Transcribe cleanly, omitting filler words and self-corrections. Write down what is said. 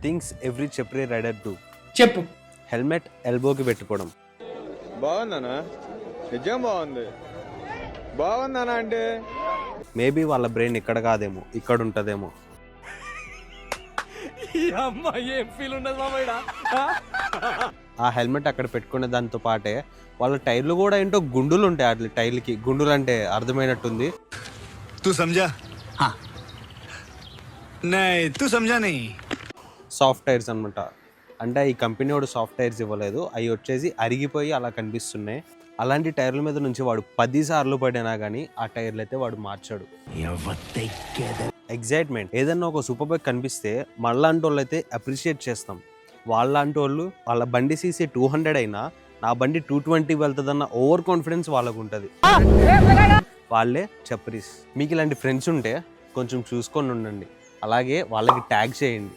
Things every చెప్రీ rider do. చెప్పు. Helmet ఎల్బోకి పెట్టుకోవడం. బాగుందనా? నిజం బాగుంది. బాగుందనా అంటే మేబీ వాళ్ళ బ్రెయిన్ ఇక్కడ కాదేమో, ఇక్కడ ఉంటదేమో. ఆ హెల్మెట్ అక్కడ పెట్టుకునే దాంతో పాటే వాళ్ళ టైర్లు కూడా ఏంటో గుండులు ఉంటాయి. అట్లా టైర్లకి గుండులు అంటే అర్థమైనట్టుంది. तू समझा? हाँ. नहीं, तू समझा नहीं. సాఫ్ట్ టైర్స్ అనమాట. అంటే ఈ కంపెనీ వాడు సాఫ్ట్ టైర్స్ ఇవ్వలేదు, అవి వచ్చేసి అరిగిపోయి అలా కనిపిస్తున్నాయి. అలాంటి టైర్ల మీద నుంచి వాడు 10 సార్లు పడినా కానీ ఆ టైర్లు అయితే వాడు మార్చాడు. ఎగ్జైట్మెంట్. ఏదన్నా ఒక సూపర్ బైక్ కనిపిస్తే మళ్ళాంటి వాళ్ళు అయితే అప్రిషియేట్ చేస్తాం. వాళ్ళంటి వాళ్ళు వాళ్ళ బండి సీసీ 200 అయినా నా బండి 220 వెళ్తుందన్న ఓవర్ కాన్ఫిడెన్స్ వాళ్ళకు ఉంటుంది. వాళ్ళే చప్రీస్. మీకు ఇలాంటి ఫ్రెండ్స్ ఉంటే కొంచెం చూసుకొని ఉండండి, అలాగే వాళ్ళకి ట్యాగ్ చేయండి.